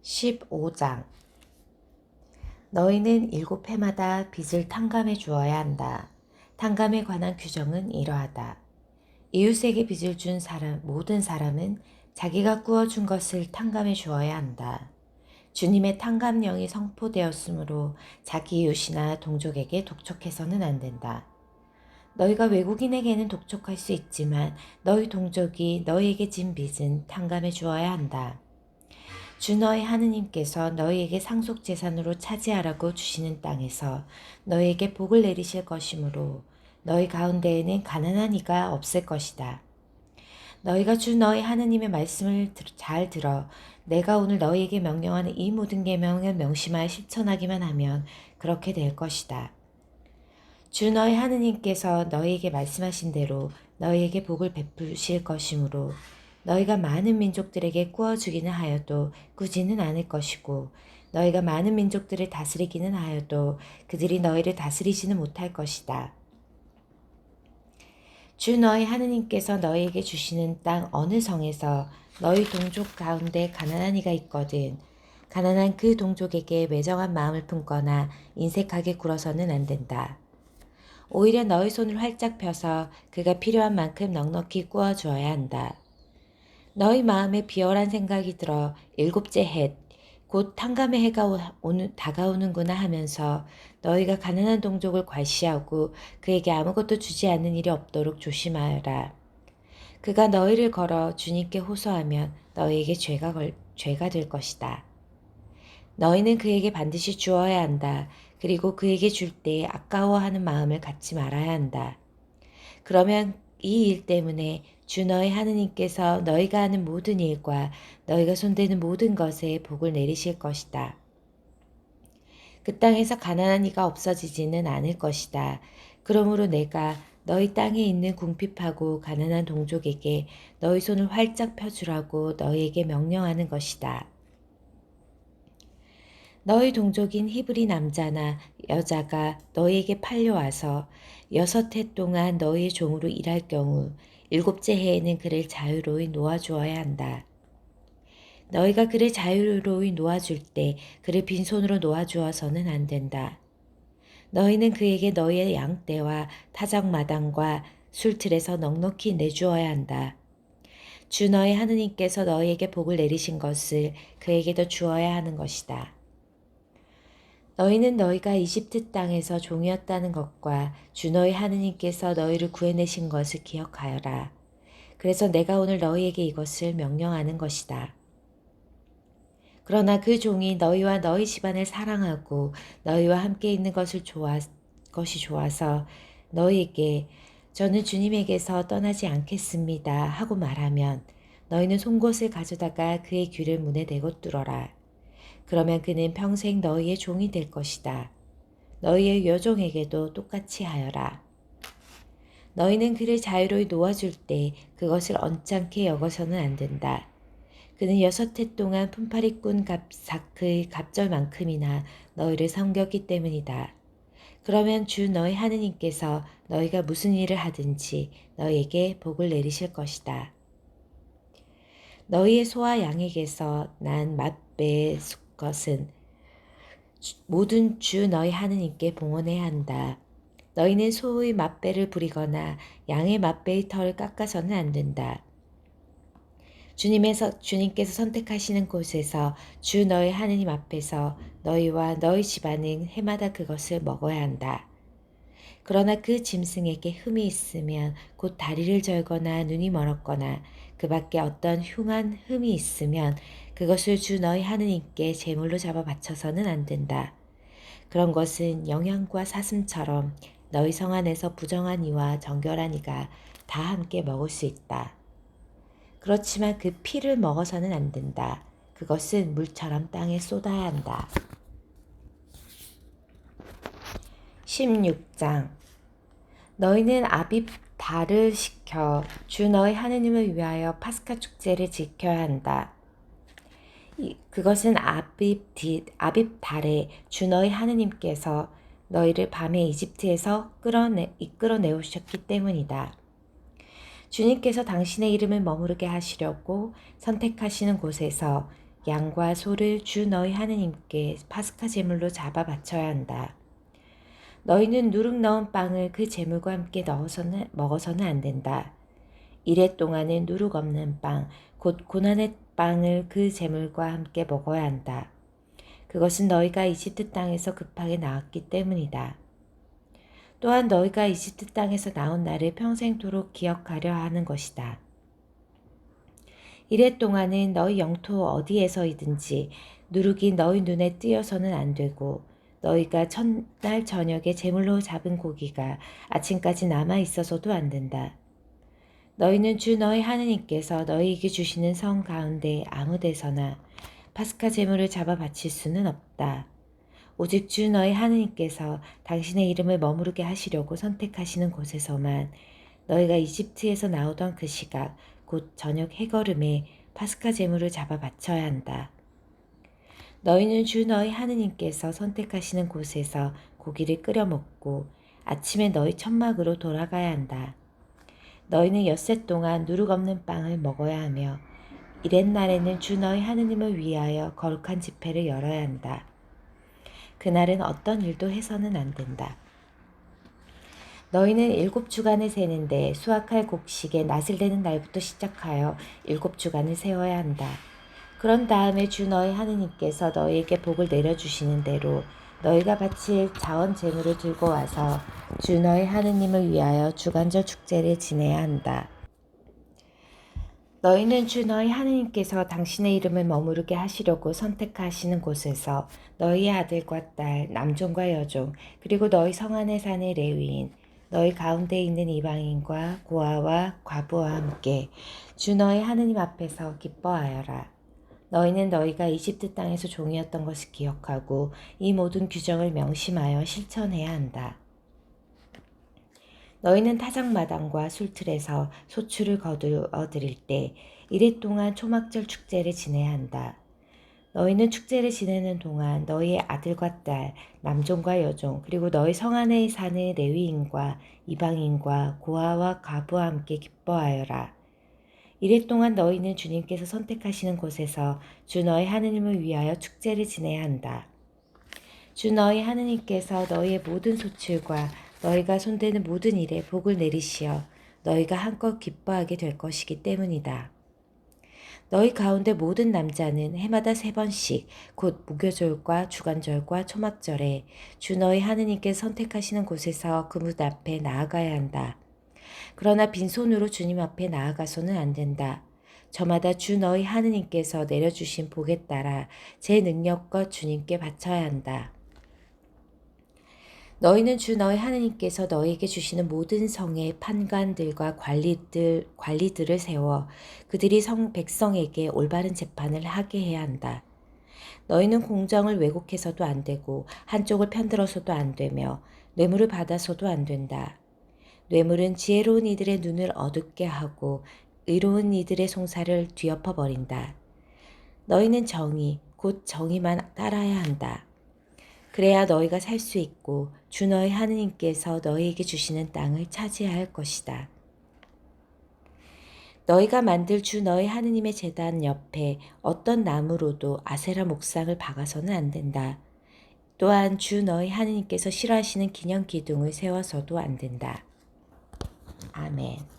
15장 너희는 7해마다 빚을 탕감해 주어야 한다. 탕감에 관한 규정은 이러하다. 이웃에게 빚을 준 모든 사람은 자기가 꾸어준 것을 탕감해 주어야 한다. 주님의 탕감령이 선포되었으므로 자기 이웃이나 동족에게 독촉해서는 안 된다. 너희가 외국인에게는 독촉할 수 있지만 너희 동족이 너희에게 진 빚은 탕감해 주어야 한다. 주 너희 하느님께서 너희에게 상속재산으로 차지하라고 주시는 땅에서 너희에게 복을 내리실 것이므로 너희 가운데에는 가난한 이가 없을 것이다. 너희가 주 너희 하느님의 말씀을 잘 들어 내가 오늘 너희에게 명령하는 이 모든 계명을 명심하여 실천하기만 하면 그렇게 될 것이다. 주 너희 하느님께서 너희에게 말씀하신 대로 너희에게 복을 베푸실 것이므로 너희가 많은 민족들에게 꾸어주기는 하여도 꾸지는 않을 것이고 너희가 많은 민족들을 다스리기는 하여도 그들이 너희를 다스리지는 못할 것이다. 주 너희 하느님께서 너희에게 주시는 땅 어느 성에서 너희 동족 가운데 가난한 이가 있거든 가난한 그 동족에게 매정한 마음을 품거나 인색하게 굴어서는 안 된다. 오히려 너희 손을 활짝 펴서 그가 필요한 만큼 넉넉히 꾸어 주어야 한다. 너희 마음에 비열한 생각이 들어 일곱째 해, 곧 탕감의 해가 다가오는구나 하면서 너희가 가난한 동족을 과시하고 그에게 아무것도 주지 않는 일이 없도록 조심하여라. 그가 너희를 걸어 주님께 호소하면 너희에게 죄가 될 것이다. 너희는 그에게 반드시 주어야 한다. 그리고 그에게 줄 때 아까워하는 마음을 갖지 말아야 한다. 그러면 이 일 때문에 주 너희 하느님께서 너희가 하는 모든 일과 너희가 손대는 모든 것에 복을 내리실 것이다. 그 땅에서 가난한 이가 없어지지는 않을 것이다. 그러므로 내가 너희 땅에 있는 궁핍하고 가난한 동족에게 너희 손을 활짝 펴주라고 너희에게 명령하는 것이다. 너희 동족인 히브리 남자나 여자가 너희에게 팔려와서 6해 동안 너희의 종으로 일할 경우 7째 해에는 그를 자유로이 놓아주어야 한다. 너희가 그를 자유로이 놓아줄 때 그를 빈손으로 놓아주어서는 안 된다. 너희는 그에게 너희의 양떼와 타작마당과 술틀에서 넉넉히 내주어야 한다. 주 너희 하느님께서 너희에게 복을 내리신 것을 그에게도 주어야 하는 것이다. 너희는 너희가 이집트 땅에서 종이었다는 것과 주 너희 하느님께서 너희를 구해내신 것을 기억하여라. 그래서 내가 오늘 너희에게 이것을 명령하는 것이다. 그러나 그 종이 너희와 너희 집안을 사랑하고 너희와 함께 있는 것이 좋아서 너희에게 저는 주님에게서 떠나지 않겠습니다 하고 말하면 너희는 송곳을 가져다가 그의 귀를 문에 대고 뚫어라. 그러면 그는 평생 너희의 종이 될 것이다. 너희의 여종에게도 똑같이 하여라. 너희는 그를 자유로이 놓아줄 때 그것을 언짢게 여겨서는 안 된다. 그는 6해 동안 품팔이꾼 사크의 갑절만큼이나 너희를 섬겼기 때문이다. 그러면 주 너희 하느님께서 너희가 무슨 일을 하든지 너희에게 복을 내리실 것이다. 너희의 소와 양에게서 난 맛배의 것은 모든 주 너희 하느님께 봉헌해야 한다. 너희는 소의 맛배를 부리거나 양의 맛배의 털을 깎아서는 안 된다. 주님께서 선택하시는 곳에서 주 너희 하느님 앞에서 너희와 너희 집안은 해마다 그것을 먹어야 한다. 그러나 그 짐승에게 흠이 있으면 곧 다리를 절거나 눈이 멀었거나 그 밖에 어떤 흉한 흠이 있으면 그것을 주 너희 하느님께 제물로 잡아 바쳐서는 안 된다. 그런 것은 영양과 사슴처럼 너희 성 안에서 부정한 이와 정결한 이가 다 함께 먹을 수 있다. 그렇지만 그 피를 먹어서는 안 된다. 그것은 물처럼 땅에 쏟아야 한다. 16장 너희는 아빕 달을 시켜 주 너희 하느님을 위하여 파스카 축제를 지켜야 한다. 그것은 아빕 달에 주 너희 하느님께서 너희를 밤에 이집트에서 이끌어내오셨기 때문이다. 주님께서 당신의 이름을 머무르게 하시려고 선택하시는 곳에서 양과 소를 주 너희 하느님께 파스카 제물로 잡아 바쳐야 한다. 너희는 누룩 넣은 빵을 그 제물과 함께 먹어서는 안 된다. 이래 동안은 누룩 없는 빵, 곧 고난의 빵을 그 제물과 함께 먹어야 한다. 그것은 너희가 이집트 땅에서 급하게 나왔기 때문이다. 또한 너희가 이집트 땅에서 나온 날을 평생토록 기억하려 하는 것이다. 이래 동안은 너희 영토 어디에서이든지 누룩이 너희 눈에 띄어서는 안 되고 너희가 첫날 저녁에 제물로 잡은 고기가 아침까지 남아 있어서도 안 된다. 너희는 주 너희 하느님께서 너희에게 주시는 성 가운데 아무 데서나 파스카 제물을 잡아 바칠 수는 없다. 오직 주 너희 하느님께서 당신의 이름을 머무르게 하시려고 선택하시는 곳에서만 너희가 이집트에서 나오던 그 시각 곧 저녁 해걸음에 파스카 제물을 잡아 바쳐야 한다. 너희는 주 너희 하느님께서 선택하시는 곳에서 고기를 끓여 먹고 아침에 너희 천막으로 돌아가야 한다. 너희는 엿새 동안 누룩 없는 빵을 먹어야 하며 이렛날에는 주 너희 하느님을 위하여 거룩한 집회를 열어야 한다. 그날은 어떤 일도 해서는 안 된다. 너희는 7주간을 세는데 수확할 곡식에 낫을 되는 날부터 시작하여 7주간을 세워야 한다. 그런 다음에 주 너희 하느님께서 너희에게 복을 내려주시는 대로 너희가 바칠 자원 제물을 들고 와서 주 너희 하느님을 위하여 주간절 축제를 지내야 한다. 너희는 주 너희 하느님께서 당신의 이름을 머무르게 하시려고 선택하시는 곳에서 너희의 아들과 딸, 남종과 여종, 그리고 너희 성 안에 사는 레위인, 너희 가운데 있는 이방인과 고아와 과부와 함께 주 너희 하느님 앞에서 기뻐하여라. 너희는 너희가 이집트 땅에서 종이었던 것을 기억하고 이 모든 규정을 명심하여 실천해야 한다. 너희는 타작마당과 술틀에서 소출을 거두어 드릴 때 이래 동안 초막절 축제를 지내야 한다. 너희는 축제를 지내는 동안 너희의 아들과 딸, 남종과 여종, 그리고 너희 성 안에 사는 레위인과 이방인과 고아와 과부와 함께 기뻐하여라. 이래 동안 너희는 주님께서 선택하시는 곳에서 주 너희 하느님을 위하여 축제를 지내야 한다. 주 너희 하느님께서 너희의 모든 소출과 너희가 손대는 모든 일에 복을 내리시어 너희가 한껏 기뻐하게 될 것이기 때문이다. 너희 가운데 모든 남자는 해마다 3번씩 곧 무교절과 주간절과 초막절에 주 너희 하느님께 선택하시는 곳에서 그분 앞에 나아가야 한다. 그러나 빈손으로 주님 앞에 나아가서는 안 된다. 저마다 주 너희 하느님께서 내려주신 복에 따라 제 능력과 주님께 바쳐야 한다. 너희는 주 너희 하느님께서 너희에게 주시는 모든 성의 판관들과 관리들을 세워 그들이 백성에게 올바른 재판을 하게 해야 한다. 너희는 공정을 왜곡해서도 안 되고 한쪽을 편들어서도 안 되며 뇌물을 받아서도 안 된다. 뇌물은 지혜로운 이들의 눈을 어둡게 하고 의로운 이들의 송사를 뒤엎어 버린다. 너희는 정의, 곧 정의만 따라야 한다. 그래야 너희가 살 수 있고 주 너희 하느님께서 너희에게 주시는 땅을 차지할 것이다. 너희가 만들 주 너희 하느님의 제단 옆에 어떤 나무로도 아세라 목상을 박아서는 안 된다. 또한 주 너희 하느님께서 싫어하시는 기념 기둥을 세워서도 안 된다. 아멘.